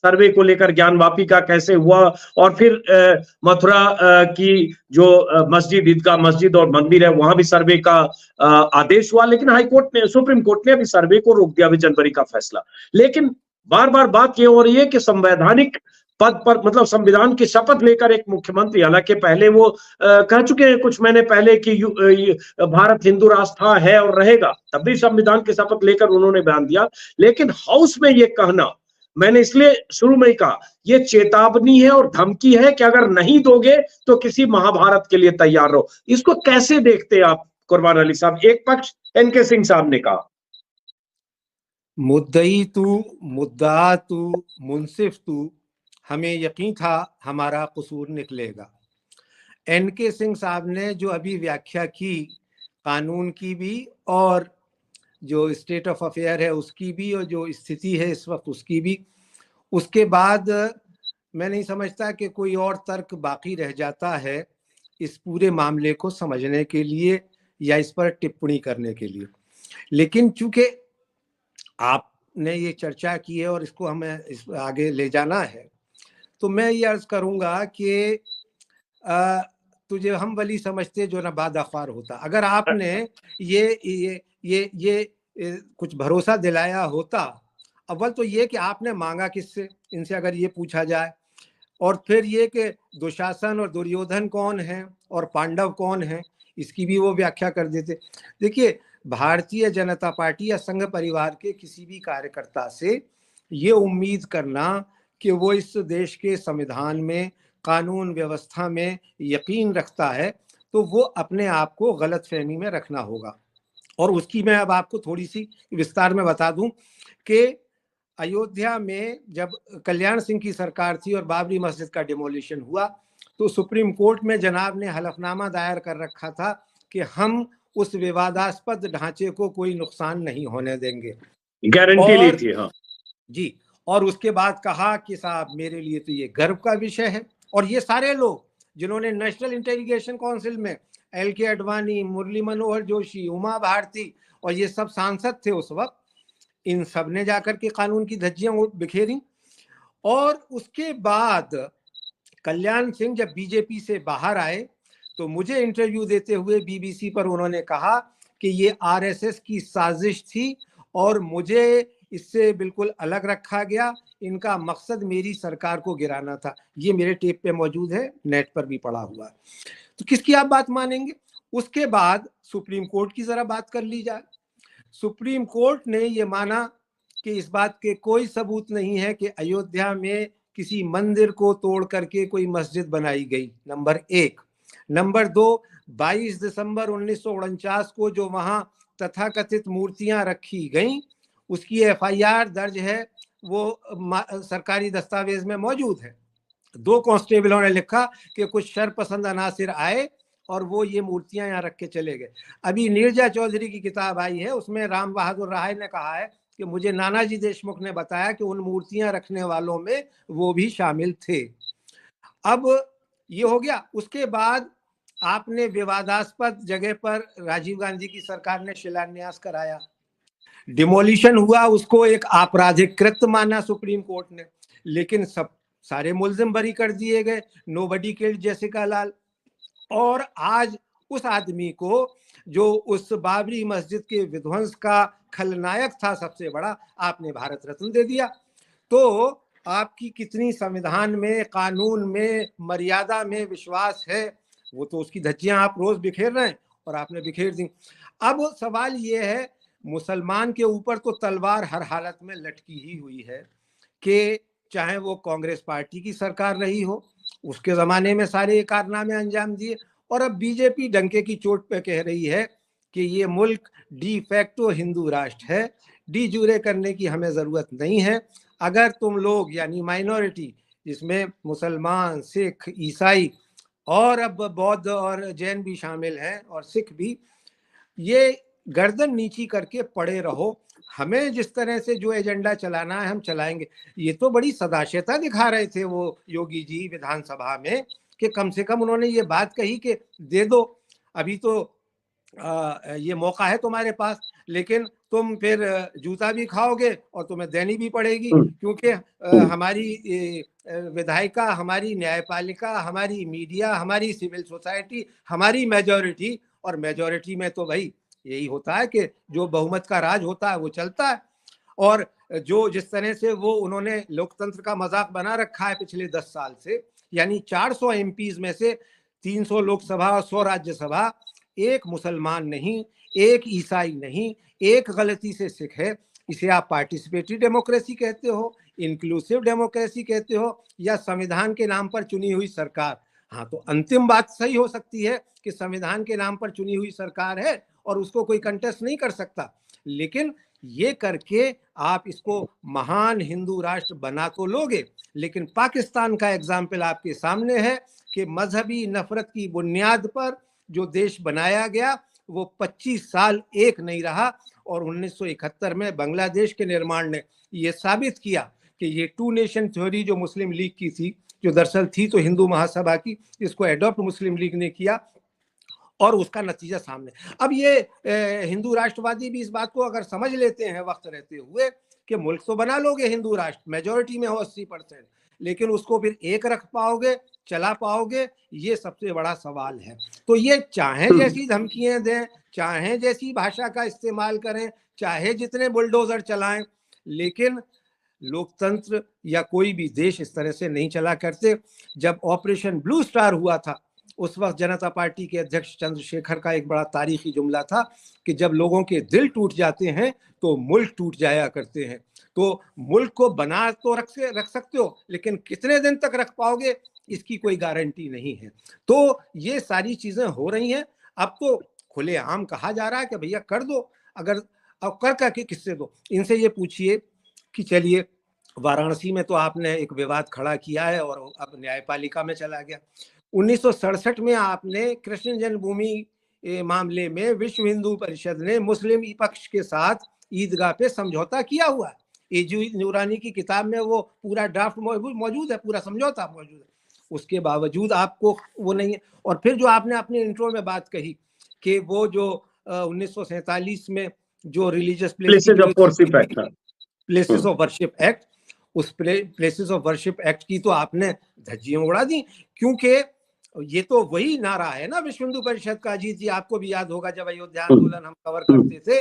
सर्वे को लेकर ज्ञानवापी का कैसे हुआ, और फिर मथुरा की जो मस्जिद, ईदगाह मस्जिद और मंदिर है, वहां भी सर्वे का आदेश हुआ, लेकिन हाई कोर्ट ने, सुप्रीम कोर्ट ने अभी सर्वे को रोक दिया, अभी जनवरी का फैसला। लेकिन बार बार बात ये हो रही है कि संवैधानिक पद पर, मतलब संविधान की शपथ लेकर एक मुख्यमंत्री, हालांकि पहले वो कह चुके हैं कुछ महीने पहले कि भारत हिंदू राष्ट्र था, है और रहेगा, तब भी संविधान की शपथ लेकर उन्होंने बयान दिया। लेकिन हाउस में ये कहना, मैंने इसलिए शुरू में ही कहा, ये चेतावनी है और धमकी है कि अगर नहीं दोगे तो किसी महाभारत के लिए तैयार रहो। इसको कैसे देखते हैं आप कुर्बान अली साहब? एक पक्ष एनके सिंह साहब ने कहा, मुद्दई तू, मुद्दा तू, मुंसिफ तू, हमें यकीन था हमारा कसूर निकलेगा। एनके सिंह साहब ने जो अभी व्याख्या की कानून की भी, और जो स्टेट ऑफ अफेयर है उसकी भी, और जो स्थिति है इस वक्त उसकी भी, उसके बाद मैं नहीं समझता कि कोई और तर्क बाकी रह जाता है इस पूरे मामले को समझने के लिए या इस पर टिप्पणी करने के लिए। लेकिन चूंकि आपने ये चर्चा की है और इसको हमें इस आगे ले जाना है, तो मैं ये अर्ज करूंगा कि तुझे हम वली समझते जो ना बादअख्वार होता। अगर आपने ये कुछ भरोसा दिलाया होता, अव्वल तो ये कि आपने मांगा किससे, इनसे अगर ये पूछा जाए, और फिर ये कि दुशासन और दुर्योधन कौन है और पांडव कौन है, इसकी भी वो व्याख्या कर देते। देखिए, भारतीय जनता पार्टी या संघ परिवार के किसी भी कार्यकर्ता से ये उम्मीद करना कि वो इस देश के संविधान में, कानून व्यवस्था में यकीन रखता है, तो वो अपने आप को गलतफहमी में रखना होगा। और उसकी मैं अब आपको थोड़ी सी विस्तार में बता दूं कि अयोध्या में जब कल्याण सिंह की सरकार थी और बाबरी मस्जिद का डिमोलिशन हुआ, तो सुप्रीम कोर्ट में जनाब ने हलफनामा दायर कर रखा था कि हम उस विवादास्पद ढांचे को कोई नुकसान नहीं होने देंगे, गारंटी ली थी। हाँ जी। और उसके बाद कहा कि साहब मेरे लिए तो ये गर्व का विषय है। और ये सारे लोग जिन्होंने नेशनल इंटेलिजेंस काउंसिल में LK आडवाणी, मुरली मनोहर जोशी, उमा भारती और ये सब सांसद थे उस वक्त, इन सब ने जाकर के कानून की धज्जियां बिखेरी। और उसके बाद कल्याण सिंह जब बीजेपी से बाहर आए तो मुझे इंटरव्यू देते हुए BBC पर उन्होंने कहा कि ये RSS की साजिश थी और मुझे इससे बिल्कुल अलग रखा गया, इनका मकसद मेरी सरकार को गिराना था। ये मेरे टेप पे मौजूद है, नेट पर भी पड़ा हुआ है। तो किसकी आप बात मानेंगे? उसके बाद सुप्रीम कोर्ट की जरा बात कर ली जाए। सुप्रीम कोर्ट ने ये माना कि इस बात के कोई सबूत नहीं है कि अयोध्या में किसी मंदिर को तोड़ करके कोई मस्जिद बनाई गई, नंबर 1। नंबर 2, 22 दिसंबर 1949 को जो वहां तथाकथित मूर्तियां रखी गईं, उसकी FIR दर्ज है, वो सरकारी दस्तावेज में मौजूद है। 2 कांस्टेबलों ने लिखा कि कुछ शरपसंद अनासिर आए और वो ये मूर्तियां यहाँ रख के चले गए। अभी नीरजा चौधरी की किताब आई है, उसमें राम बहादुर राय ने कहा है कि मुझे नानाजी देशमुख ने बताया कि उन मूर्तियां रखने वालों में वो भी शामिल थे। अब ये हो गया। उसके बाद आपने विवादास्पद जगह पर राजीव गांधी की सरकार ने शिलान्यास कराया, डिमोलिशन हुआ, उसको एक आपराधिक कृत्य माना सुप्रीम कोर्ट ने, लेकिन सब सारे मुल्जिम बरी कर दिए गए, नोबडी किल्ड जेसिका लाल। और आज उस आदमी को जो उस बाबरी मस्जिद के विध्वंस का खलनायक था सबसे बड़ा, आपने भारत रत्न दे दिया। तो आपकी कितनी संविधान में, कानून में, मर्यादा में विश्वास है, वो तो उसकी धज्जियां आप रोज बिखेर रहे हैं और आपने बिखेर दी। अब सवाल ये है, मुसलमान के ऊपर तो तलवार हर हालत में लटकी ही हुई है कि चाहे वो कांग्रेस पार्टी की सरकार रही हो, उसके जमाने में सारे कारनामे अंजाम दिए, और अब बीजेपी डंके की चोट पे कह रही है कि ये मुल्क डी फैक्टो हिंदू राष्ट्र है, डी जूरे करने की हमें जरूरत नहीं है। अगर तुम लोग यानी माइनॉरिटी, जिसमें मुसलमान, सिख, ईसाई और अब बौद्ध और जैन भी शामिल हैं और सिख भी, ये गर्दन नीची करके पड़े रहो, हमें जिस तरह से जो एजेंडा चलाना है हम चलाएंगे। ये तो बड़ी सदाशयता दिखा रहे थे वो योगी जी विधानसभा में कि कम से कम उन्होंने ये बात कही कि दे दो, अभी तो ये मौका है तुम्हारे पास। लेकिन तुम फिर जूता भी खाओगे और तुम्हें देनी भी पड़ेगी, क्योंकि हमारी विधायिका, हमारी न्यायपालिका, हमारी मीडिया, हमारी सिविल सोसाइटी, हमारी मेजॉरिटी, और मेजॉरिटी में तो भाई यही होता है कि जो बहुमत का राज होता है वो चलता है। और जो जिस तरह से वो उन्होंने लोकतंत्र का मजाक बना रखा है पिछले 10 साल से, यानी 400 एमपीज में से 300 लोकसभा और 100 राज्यसभा, एक मुसलमान नहीं, एक ईसाई नहीं, एक गलती से सिख है। इसे आप पार्टिसिपेटरी डेमोक्रेसी कहते हो, इंक्लूसिव डेमोक्रेसी कहते हो, या संविधान के नाम पर चुनी हुई सरकार। हाँ, तो अंतिम बात सही हो सकती है कि संविधान के नाम पर चुनी हुई सरकार है और उसको कोई कंटेस्ट नहीं कर सकता, लेकिन ये करके आप इसको महान हिंदू राष्ट्र बना तो लोगे, लेकिन पाकिस्तान का एग्जाम्पल आपके सामने है कि मजहबी नफरत की बुनियाद पर जो देश बनाया गया वो 25 साल एक नहीं रहा। और 1971 में बांग्लादेश के निर्माण ने ये साबित किया कि ये 2 नेशन थ्योरी जो मुस्लिम लीग की थी, जो दरअसल थी तो हिंदू महासभा की, इसको एडॉप्ट मुस्लिम लीग ने किया और उसका नतीजा सामने। अब ये हिंदू राष्ट्रवादी भी इस बात को अगर समझ लेते हैं वक्त रहते हुए कि मुल्क तो बना लोगे हिंदू राष्ट्र, मेजॉरिटी में हो 80%, लेकिन उसको फिर एक रख पाओगे, चला पाओगे, ये सबसे बड़ा सवाल है। तो ये चाहे जैसी धमकियां दें, चाहे जैसी भाषा का इस्तेमाल करें, चाहे जितने बुलडोजर चलाएं, लेकिन लोकतंत्र या कोई भी देश इस तरह से नहीं चला करते। जब ऑपरेशन ब्लू स्टार हुआ था, उस वक्त जनता पार्टी के अध्यक्ष चंद्रशेखर का एक बड़ा तारीखी जुमला था कि जब लोगों के दिल टूट जाते हैं तो मुल्क टूट जाया करते हैं। तो मुल्क को बना तो रख सकते हो, लेकिन कितने दिन तक रख पाओगे इसकी कोई गारंटी नहीं है। तो ये सारी चीजें हो रही हैं। अब तो खुलेआम कहा जा रहा है कि भैया कर दो, अगर अब कर किससे दो। इनसे ये पूछिए कि चलिए वाराणसी में तो आपने एक विवाद खड़ा किया है और अब न्यायपालिका में चला गया। 1967 में आपने कृष्ण जन्मभूमि मामले में विश्व हिंदू परिषद ने मुस्लिम पक्ष के साथ ईदगाह पे समझौता किया हुआ है। एजू नूरानी की किताब में वो पूरा ड्राफ्ट मौजूद है, पूरा समझौता मौजूद है। उसके बावजूद आपको वो नहीं है। और फिर जो आपने अपने इंट्रो में बात कही कि वो जो 1947 में जो religious places of worship act, उस प्लेसेस ऑफ वर्शिप एक्ट की तो आपने धज्जियां उड़ा दी, क्योंकि ये तो वही नारा है ना विश्व हिंदू परिषद का। अजीत जी, आपको भी याद होगा जब अयोध्या आंदोलन हम कवर करते थे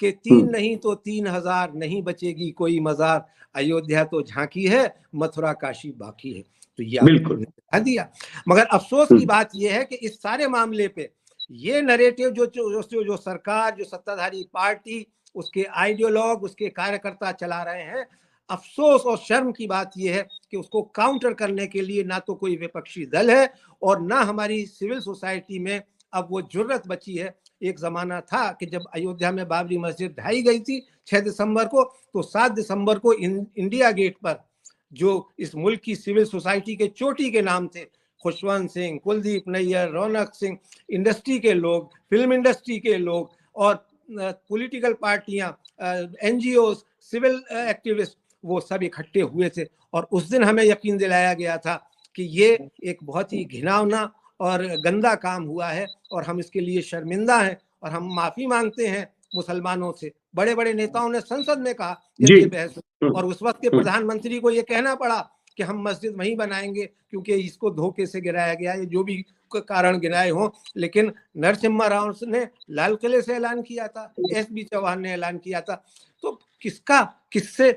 कि 3 नहीं तो 3000 नहीं बचेगी कोई मजार, अयोध्या तो झांकी है, मथुरा काशी बाकी है। तो ये बिल्कुल दिया। मगर अफसोस की बात यह है कि इस सारे मामले पे ये नरेटिव जो सरकार, जो सत्ताधारी पार्टी, उसके आइडियोलॉग, उसके कार्यकर्ता चला रहे हैं, अफसोस और शर्म की बात यह है कि उसको काउंटर करने के लिए ना तो कोई विपक्षी दल है और ना हमारी सिविल सोसाइटी में अब वो जुर्रत बची है। एक जमाना था कि जब अयोध्या में बाबरी मस्जिद ढाई गई थी 6 दिसंबर को, तो 7 दिसंबर को इंडिया गेट पर जो इस मुल्क की सिविल सोसाइटी के चोटी के नाम थे, खुशवंत सिंह, कुलदीप नैयर, रौनक सिंह, इंडस्ट्री के लोग, फिल्म इंडस्ट्री के लोग और पॉलिटिकल पार्टियां, एनजीओ, सिविल एक्टिविस्ट, वो सब इकट्ठे हुए थे। और उस दिन हमें यकीन दिलाया गया था कि ये एक बहुत ही घिनौना और गंदा काम हुआ है और हम इसके लिए शर्मिंदा हैं और हम माफी मांगते हैं मुसलमानों से। बड़े बड़े नेताओं ने संसद में कहा ये बहस, और उस वक्त के प्रधानमंत्री को ये कहना पड़ा कि हम मस्जिद वहीं बनाएंगे क्योंकि इसको धोखे से गिराया गया है, जो भी कारण गिराए हों। लेकिन नरसिम्हा राव ने लाल किले से ऐलान किया था, एसबी चौहान ने ऐलान किया था। तो किससे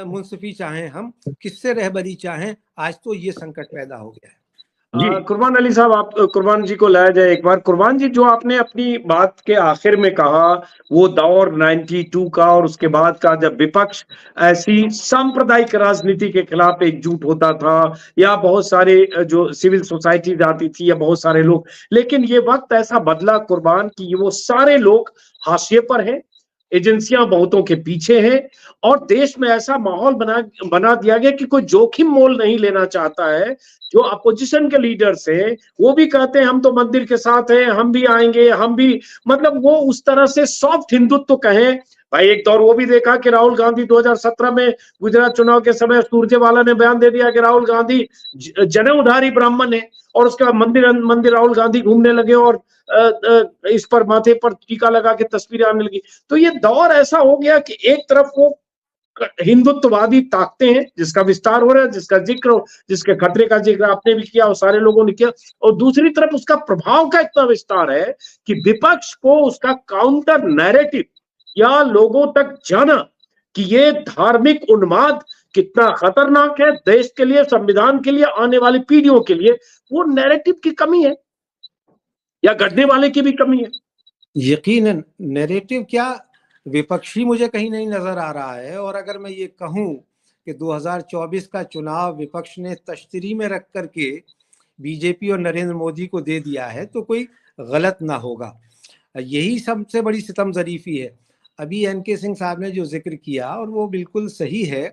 मुंसफी चाहें हम, किससे रहबरी चाहें, आज तो ये संकट पैदा हो गया है। कुर्बान अली साहब, आप कुर्बान जी को लाया जाए एक बार। कुर्बान जी, जो आपने अपनी बात के आखिर में कहा वो दौर 92 का और उसके बाद का, जब विपक्ष ऐसी सांप्रदायिक राजनीति के खिलाफ एकजुट होता था या बहुत सारे जो सिविल सोसाइटी आती थी या बहुत सारे लोग, लेकिन ये वक्त ऐसा बदला कुर्बान कि वो सारे लोग हाशिए पर हैं, एजेंसियां बहुतों के पीछे हैं और देश में ऐसा माहौल बना दिया गया कि कोई जोखिम मोल नहीं लेना चाहता है। जो अपोजिशन के लीडर्स हैं वो भी कहते हैं हम तो मंदिर के साथ हैं, हम भी आएंगे, हम भी, मतलब वो उस तरह से सॉफ्ट हिंदुत्व कहें, भाई एक दौर वो भी देखा कि राहुल गांधी 2017 में गुजरात चुनाव के समय सुरजेवाला ने बयान दे दिया कि राहुल गांधी जनेऊधारी ब्राह्मण है, और उसके बाद मंदिर मंदिर राहुल गांधी घूमने लगे और इस पर माथे पर टीका लगा के तस्वीरें आने लगी। तो ये दौर ऐसा हो गया कि एक तरफ वो हिंदुत्ववादी ताकतें हैं जिसका विस्तार हो रहा है, जिसके खतरे का जिक्र आपने भी किया और सारे लोगों ने किया, और दूसरी तरफ उसका प्रभाव का इतना विस्तार है कि विपक्ष को उसका काउंटर नैरेटिव या लोगों तक जाना कि ये धार्मिक उन्माद कितना खतरनाक है देश के लिए, संविधान के लिए, आने वाली पीढ़ियों के लिए, वो नैरेटिव की कमी है या गढ़ने वाले की भी कमी है। यकीनन नैरेटिव क्या, विपक्षी मुझे कहीं नहीं नजर आ रहा है। और अगर मैं ये कहूं कि 2024 का चुनाव विपक्ष ने तश्तरी में रख करके बीजेपी और नरेंद्र मोदी को दे दिया है तो कोई गलत ना होगा। यही सबसे बड़ी सितम ज़रीफी है। अभी एनके सिंह साहब ने जो जिक्र किया और वो बिल्कुल सही है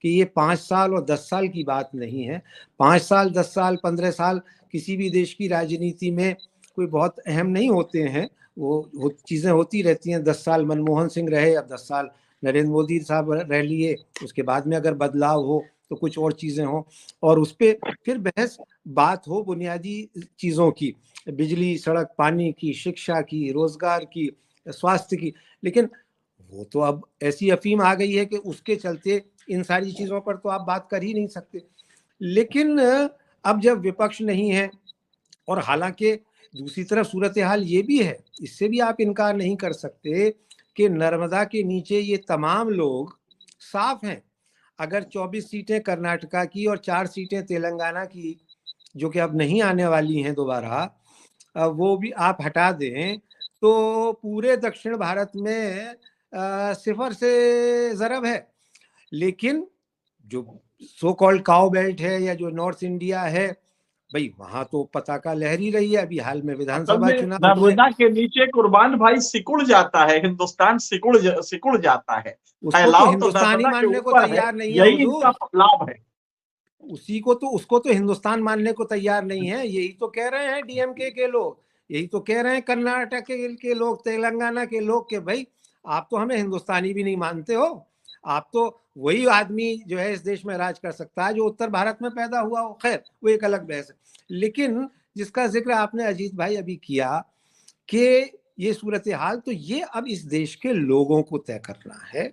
कि ये 5 साल और 10 साल की बात नहीं है। 5 साल, 10 साल, 15 साल किसी भी देश की राजनीति में कोई बहुत अहम नहीं होते हैं, वो चीज़ें होती रहती हैं। 10 साल मनमोहन सिंह रहे, अब 10 साल नरेंद्र मोदी साहब रह लिए, उसके बाद में अगर बदलाव हो तो कुछ और चीज़ें हों और उस पर फिर बहस बात हो बुनियादी चीज़ों की, बिजली, सड़क, पानी की, शिक्षा की, रोजगार की, स्वास्थ्य की। लेकिन वो तो अब ऐसी अफीम आ गई है कि उसके चलते इन सारी चीज़ों पर तो आप बात कर ही नहीं सकते। लेकिन अब जब विपक्ष नहीं है, और हालांकि दूसरी तरफ सूरत हाल ये भी है, इससे भी आप इनकार नहीं कर सकते कि नर्मदा के नीचे ये तमाम लोग साफ हैं। अगर 24 सीटें कर्नाटका की और 4 सीटें तेलंगाना की, जो कि अब नहीं आने वाली हैं दोबारा, वो भी आप हटा दें तो पूरे दक्षिण भारत में सिफर से ज़रब है। लेकिन जो सो कॉल्ड काउ बेल्ट है या जो नॉर्थ इंडिया है, भाई वहां तो पताका लहरी रही है। अभी हाल में विधानसभा चुनाव नर्मदा के नीचे कुर्बान भाई सिकुड़ जाता है, हिंदुस्तान सिकुड़ जाता है। उसको तो हिंदुस्तानी मानने को तैयार नहीं है, यही इनका लाभ है। उसको तो हिंदुस्तान मानने को तैयार नहीं है। यही तो कह रहे हैं डीएमके के लोग, यही तो कह रहे हैं कर्नाटक के लोग, तेलंगाना के लोग कि भाई आप तो हमें हिंदुस्तानी भी नहीं मानते हो, आप तो वही आदमी जो है इस देश में राज कर सकता है जो उत्तर भारत में पैदा हुआ हो। खैर वो एक अलग बहस है। लेकिन जिसका जिक्र आपने अजीत भाई अभी किया कि ये सूरत हाल, तो ये अब इस देश के लोगों को तय करना है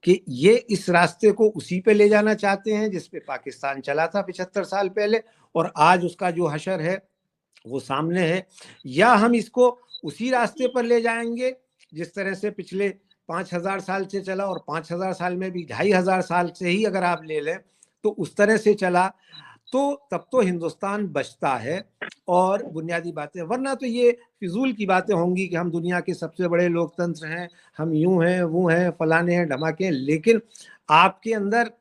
कि ये इस रास्ते को उसी पे ले जाना चाहते हैं जिस पे पाकिस्तान चला था 75 साल पहले, और आज उसका जो हशर है वो सामने है, या हम इसको उसी रास्ते पर ले जाएंगे जिस तरह से पिछले 5000 साल से चला, और 5000 साल में भी 2500 साल से ही अगर आप ले लें तो उस तरह से चला, तो तब तो हिंदुस्तान बचता है और बुनियादी बातें। वरना तो ये फिजूल की बातें होंगी कि हम दुनिया के सबसे बड़े लोकतंत्र हैं, हम यूं हैं, वो हैं, फलाने हैं, धमाके हैं। लेकिन आपके अंदर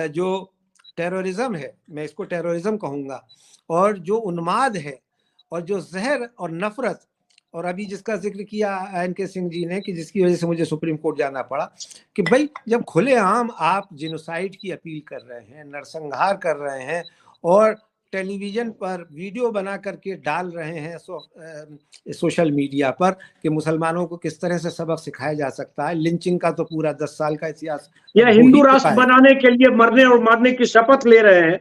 जो टेररिज्म है, मैं इसको टेररिज्म कहूँगा, और जो उन्माद है और जो जहर और नफरत, और अभी जिसका जिक्र किया एनके सिंह जी ने कि जिसकी वजह से मुझे सुप्रीम कोर्ट जाना पड़ा, कि भाई जब खुलेआम आप जिनोसाइड की अपील कर रहे हैं, नरसंहार कर रहे हैं और टेलीविजन पर वीडियो बना करके डाल रहे हैं सोशल मीडिया पर कि मुसलमानों को किस तरह से सबक सिखाया जा सकता है, लिंचिंग का तो पूरा 10 साल का इतिहास, या हिंदू राष्ट्र बनाने के लिए मरने और मारने की शपथ ले रहे हैं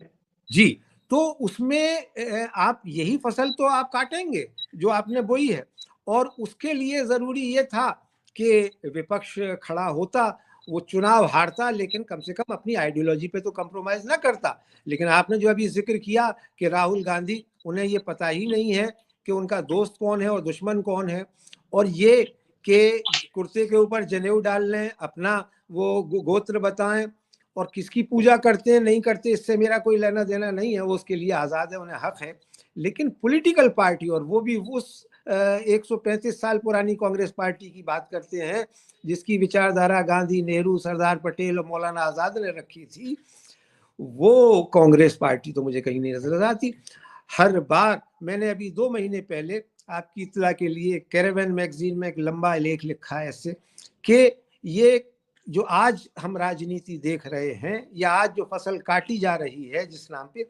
जी, तो उसमें आप यही फसल तो आप काटेंगे जो आपने बोई है। और उसके लिए जरूरी ये था कि विपक्ष खड़ा होता, वो चुनाव हारता, लेकिन कम से कम अपनी आइडियोलॉजी पे तो कंप्रोमाइज ना करता। लेकिन आपने जो अभी जिक्र किया कि राहुल गांधी, उन्हें ये पता ही नहीं है कि उनका दोस्त कौन है और दुश्मन कौन है, और ये कि कुर्ते के ऊपर जनेऊ डाल लें, अपना वो गोत्र बताएं और किसकी पूजा करते हैं नहीं करते, इससे मेरा कोई लेना देना नहीं है, वो उसके लिए आज़ाद है, उन्हें हक है। लेकिन पॉलिटिकल पार्टी, और वो भी उस 135 साल पुरानी कांग्रेस पार्टी की बात करते हैं जिसकी विचारधारा गांधी, नेहरू, सरदार पटेल और मौलाना आज़ाद ने रखी थी, वो कांग्रेस पार्टी तो मुझे कहीं नहीं नजर आती। हर बार मैंने अभी 2 महीने पहले आपकी इत्तला के लिए कैरेवन मैगजीन में एक लंबा लेख लिखा है ऐसे कि ये जो आज हम राजनीति देख रहे हैं या आज जो फसल काटी जा रही है जिस नाम पे,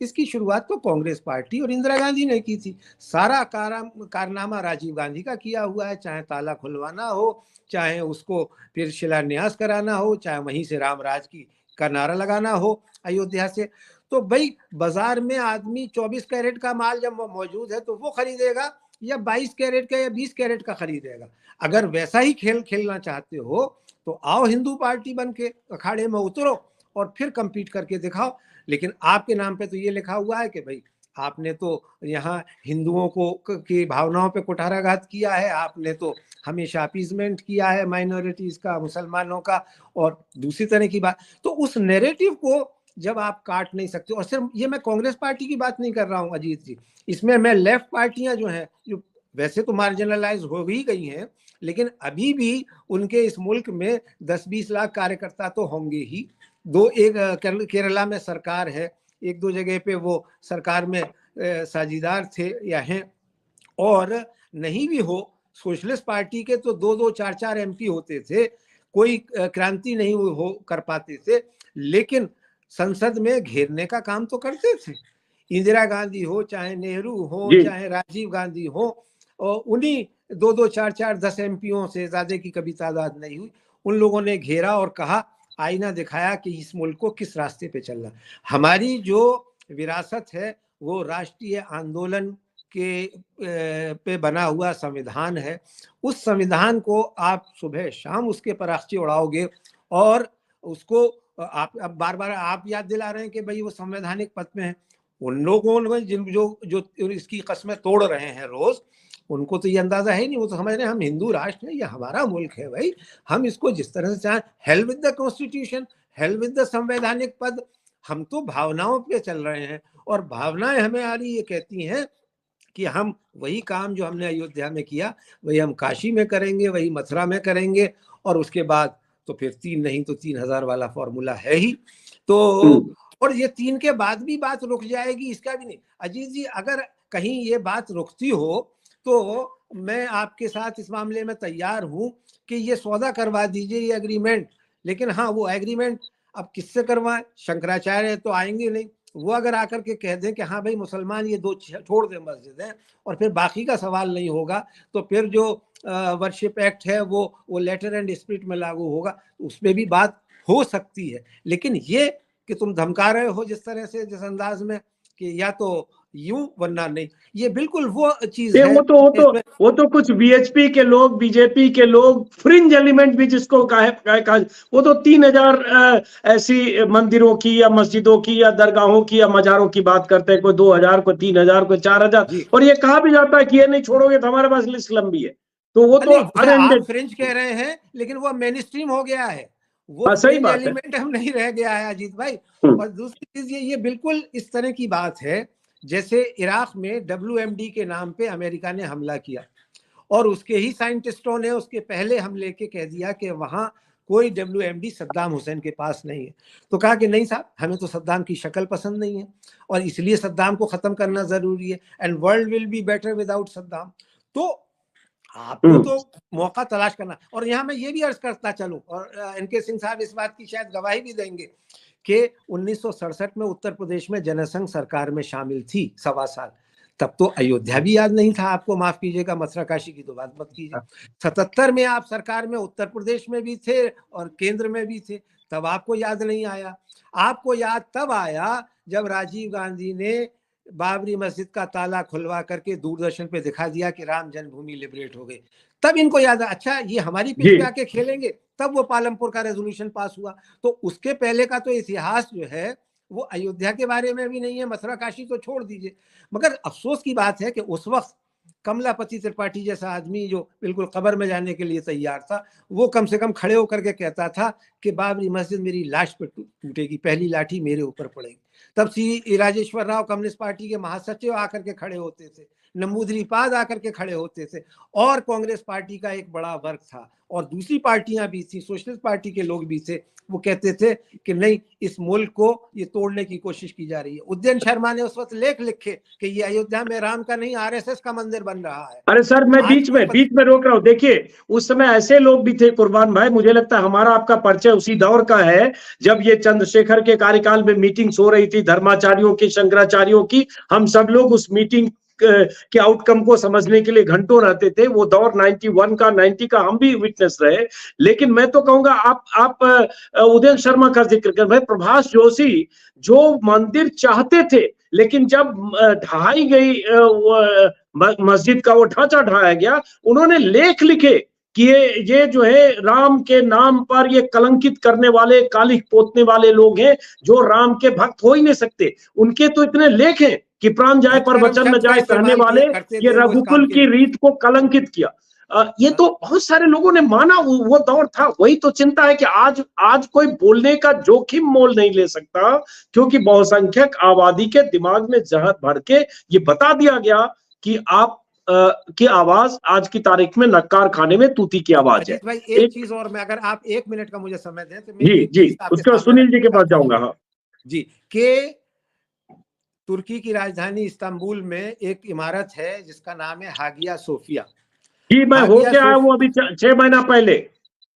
इसकी शुरुआत तो कांग्रेस पार्टी और इंदिरा गांधी ने की थी। सारा कारनामा राजीव गांधी का किया हुआ है, चाहे ताला खुलवाना हो, चाहे उसको फिर शिलान्यास कराना हो, चाहे वहीं से राम राज का नारा लगाना हो अयोध्या से। तो भाई बाजार में आदमी 24 कैरेट का माल जब मौजूद है तो वो खरीदेगा या 22 कैरेट का या 20 कैरेट का खरीदेगा। अगर वैसा ही खेल खेलना चाहते हो तो आओ हिंदू पार्टी बन के अखाड़े में उतरो और फिर compete करके दिखाओ। लेकिन आपके नाम पे तो ये लिखा हुआ है कि भाई आपने तो यहाँ हिंदुओं को की भावनाओं पे कुठाराघात किया है, आपने तो हमेशा अपीजमेंट किया है माइनॉरिटीज का, मुसलमानों का, और दूसरी तरह की बात। तो उस नैरेटिव को जब आप काट नहीं सकते, और सिर्फ ये मैं कांग्रेस पार्टी की बात नहीं कर रहा हूँ अजीत जी, इसमें मैं लेफ्ट पार्टियां जो हैं, जो वैसे तो मार्जिनलाइज हो ही गई हैं, लेकिन अभी भी उनके इस मुल्क में 10-20 लाख कार्यकर्ता तो होंगे ही। एक केरला में सरकार है, एक दो जगह पे वो सरकार में साझीदार थे या हैं, और नहीं भी हो सोशलिस्ट पार्टी के तो 2-2, 4-4 MP होते थे, कोई क्रांति नहीं हो कर पाते थे, लेकिन संसद में घेरने का काम तो करते थे। इंदिरा गांधी हो, चाहे नेहरू हो, चाहे राजीव गांधी हो, और उन्हीं 2-2, 4-4, 10 MPओं से ज्यादा की कभी तादाद नहीं हुई, उन लोगों ने घेरा और कहा, आईना दिखाया कि इस मुल्क को किस रास्ते पे चलना। हमारी जो विरासत है वो राष्ट्रीय आंदोलन के पे बना हुआ संविधान है। उस संविधान को आप सुबह शाम उसके पराख्ची उड़ाओगे, और उसको आप अब बार बार आप याद दिला रहे हैं कि भाई वो संवैधानिक पद में है। उन लोगों ने जो इसकी कस्में तोड़ रहे हैं रोज, उनको तो ये अंदाजा है नहीं, वो तो समझ रहे हैं हम हिंदू राष्ट्र हैं, ये हमारा मुल्क है भाई, हम इसको जिस तरह से चाहें, hell with the constitution, hell with the संवैधानिक पद। हम तो भावनाओं पे चल रहे हैं, और भावनाएं हमें आ रही ये कहती हैं कि हम वही काम जो हमने अयोध्या में किया वही हम काशी में करेंगे, वही मथुरा में करेंगे, और उसके बाद तो फिर 3 नहीं तो 3000 वाला फॉर्मूला है ही। तो और ये 3 के बाद भी बात रुक जाएगी, इसका भी नहीं। अजीत जी, अगर कहीं ये बात रुकती हो तो मैं आपके साथ इस मामले में तैयार हूं कि ये सौदा करवा दीजिए, ये एग्रीमेंट। लेकिन हाँ, वो एग्रीमेंट अब किससे करवाएं? शंकराचार्य तो आएंगे नहीं, वो अगर आकर के कह दें कि हाँ भाई मुसलमान ये 2 छोड़ दें मस्जिदें, और फिर बाकी का सवाल नहीं होगा, तो फिर जो वर्शिप एक्ट है वो लेटर एंड स्पिरिट में लागू होगा, उसमें भी बात हो सकती है। लेकिन ये कि तुम धमका रहे हो जिस तरह से, जिस अंदाज में, कि या तो यूं वरना नहीं, ये बिल्कुल वो चीज है। वो तो कुछ बीएचपी के लोग, बीजेपी के लोग, फ्रिंज एलिमेंट भी जिसको कहा, वो तो 3000 ऐसी मंदिरों की या मस्जिदों की या दरगाहों की या मजारों की बात करते हैं, कोई 2000, कोई 3000, कोई 4000, और ये कहा भी जाता है कि ये नहीं छोड़ोगे तो हमारे पास लिस्ट लंबी है। तो वो तो आप फ्रिंज कह रहे हैं, लेकिन वो मेन स्ट्रीम हो गया है, वो सही बात एलिमेंट हम नहीं रह गया है अजीत भाई। और दूसरी चीज ये बिल्कुल इस तरह की बात है जैसे इराक में WMD के नाम पे अमेरिका ने हमला किया, और उसके ही साइंटिस्टों ने उसके पहले हमले के कह दिया कि वहां कोई WMD सद्दाम हुसैन के पास नहीं है। तो कहा कि नहीं साहब, हमें तो सद्दाम की शक्ल पसंद नहीं है, और इसलिए सद्दाम को खत्म करना जरूरी है, and world will be better without Saddam. तो आपको तो मौका तलाश करना। और यहाँ मैं ये भी अर्ज करता चलूं, और NK सिंह साहब इस बात की शायद गवाही भी देंगे कि 1967 में उत्तर प्रदेश में जनसंघ सरकार में शामिल थी 1.25 साल, तब तो अयोध्या भी याद नहीं था आपको, माफ कीजिएगा, मथुरा काशी की तो बात मत कीजिए। 77 में आप सरकार में उत्तर प्रदेश में भी थे और केंद्र में भी थे, तब आपको याद नहीं आया। आपको याद तब आया जब राजीव गांधी ने बाबरी मस्जिद का ताला खुलवा करके दूरदर्शन पे दिखा दिया कि राम जन्मभूमि लिबरेट हो गई, तब इनको याद है, अच्छा ये हमारी पिच पे आके खेलेंगे, तब वो पालमपुर का रेजोल्यूशन पास हुआ। तो उसके पहले का तो इतिहास जो है वो अयोध्या के बारे में भी नहीं है, मथुरा काशी तो छोड़ दीजिए। मगर अफसोस की बात है कि उस वक्त कमलापति त्रिपाठी जैसा आदमी जो बिल्कुल कब्र में जाने के लिए तैयार था, वो कम से कम खड़े होकर के कहता था कि बाबरी मस्जिद मेरी लाश पर टूटेगी, पहली लाठी मेरे ऊपर पड़ेगी। तब सी राजेश्वर राव कम्युनिस्ट पार्टी के महासचिव आकर के खड़े होते थे नमूदरीपाद आकर के खड़े होते थे। और कांग्रेस पार्टी का एक बड़ा वर्ग था और दूसरी पार्टियां भी थी, सोशलिस्ट पार्टी के लोग भी थे, वो कहते थे कि नहीं, इस मुल्क को ये तोड़ने की कोशिश की जा रही है। उदयन शर्मा ने उस वक्त लेख लिखे कि ये अयोध्या में राम का नहीं आरएसएस का मंदिर बन रहा है। अरे सर, मैं बीच में रोक रहा हूँ। देखिए, उस समय ऐसे लोग भी थे कुर्बान भाई, मुझे लगता है हमारा आपका परिचय उसी दौर का है जब ये चंद्रशेखर के कार्यकाल में मीटिंग्स हो रही थी, धर्माचार्यों की, शंकराचार्यों की। हम सब लोग उस मीटिंग के आउटकम को समझने के लिए घंटों रहते थे। वो दौर 91 का, 90 का हम भी विटनेस रहे। लेकिन मैं तो कहूंगा, आप उदयन शर्मा का जिक्र कर रहे, प्रभाष जोशी जो मंदिर चाहते थे, लेकिन जब ढहाई गई मस्जिद का वो ढांचा ढाया गया, उन्होंने लेख लिखे कि ये जो है राम के नाम पर ये कलंकित करने वाले, काली पोतने वाले लोग हैं जो राम के भक्त हो ही नहीं सकते। उनके तो इतने लेख हैं कि प्राण जाए पर वचन न जाए कहने वाले, ये रघुकुल की रीत को कलंकित किया। ये तो बहुत सारे लोगों ने माना, वो दौर था। वही तो चिंता है कि आज कोई बोलने का जोखिम मोल नहीं ले सकता, क्योंकि बहुसंख्यक आबादी के दिमाग में जहर भर के ये बता दिया गया कि आप की आवाज आज की तारीख में नक्कार खाने में तूती की आवाज है। भाई एक चीज और, मैं अगर आप 1 मिनट का मुझे समय दें तो मैं जी उसके बाद सुनील जी के पास जाऊंगा। हाँ जी, के तुर्की की राजधानी इस्तांबुल में एक इमारत है जिसका नाम है हागिया सोफिया। जी, मैं होके आया हूँ अभी 6 महीना पहले।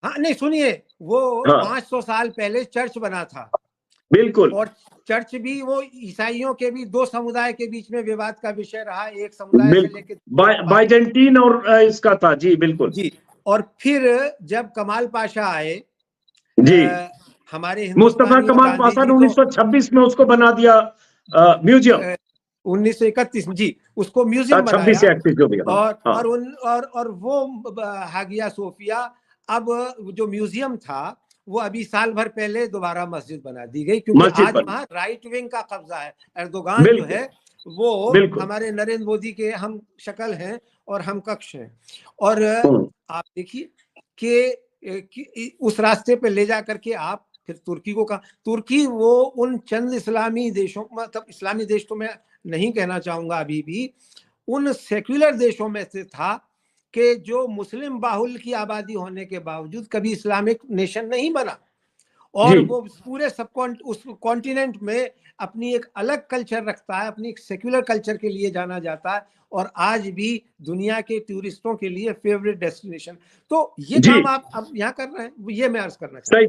हाँ नहीं, सुनिए, वो 500 साल पहले चर्च बना था। बिल्कुल। और चर्च भी वो ईसाइयों के भी 2 समुदाय के बीच में विवाद का विषय रहा, एक समुदाय से लेकर बाइजेंटीन और इसका था। जी बिल्कुल जी। और फिर जब कमाल पाशा आए, जी, हमारे मुस्तफा कमाल पाशा ने 1926 में उसको बना दिया म्यूजियम। 1931 जी, उसको म्यूजियम बनाया। 26 से 31 जो भी। और वो हागिया सोफिया अब जो म्यूजियम था वो अभी साल भर पहले दोबारा मस्जिद बना दी गई, क्योंकि आज वहाँ राइट विंग का कब्जा है। एर्दोगान जो है वो हमारे नरेंद्र मोदी के हम शक्ल हैं और हम कक्ष हैं। और आप देखिए कि उस रास्ते पे ले जा करके आप फिर तुर्की को कहा, तुर्की वो उन चंद इस्लामी देशों, मतलब इस्लामी देश तो मैं नहीं कहना चाहूंगा, अभी भी उन सेक्युलर देशों में से था कि जो मुस्लिम बाहुल्य की आबादी होने के बावजूद कभी इस्लामिक नेशन नहीं बना। और वो पूरे उस कॉन्टिनेंट में अपनी एक अलग कल्चर रखता है, अपनी एक सेक्युलर कल्चर के लिए जाना जाता है, और आज भी दुनिया के टूरिस्टों के लिए फेवरेट डेस्टिनेशन। तो ये काम आप अब यहाँ कर रहे हैं, ये मैं अर्ज करना चाहता हूँ।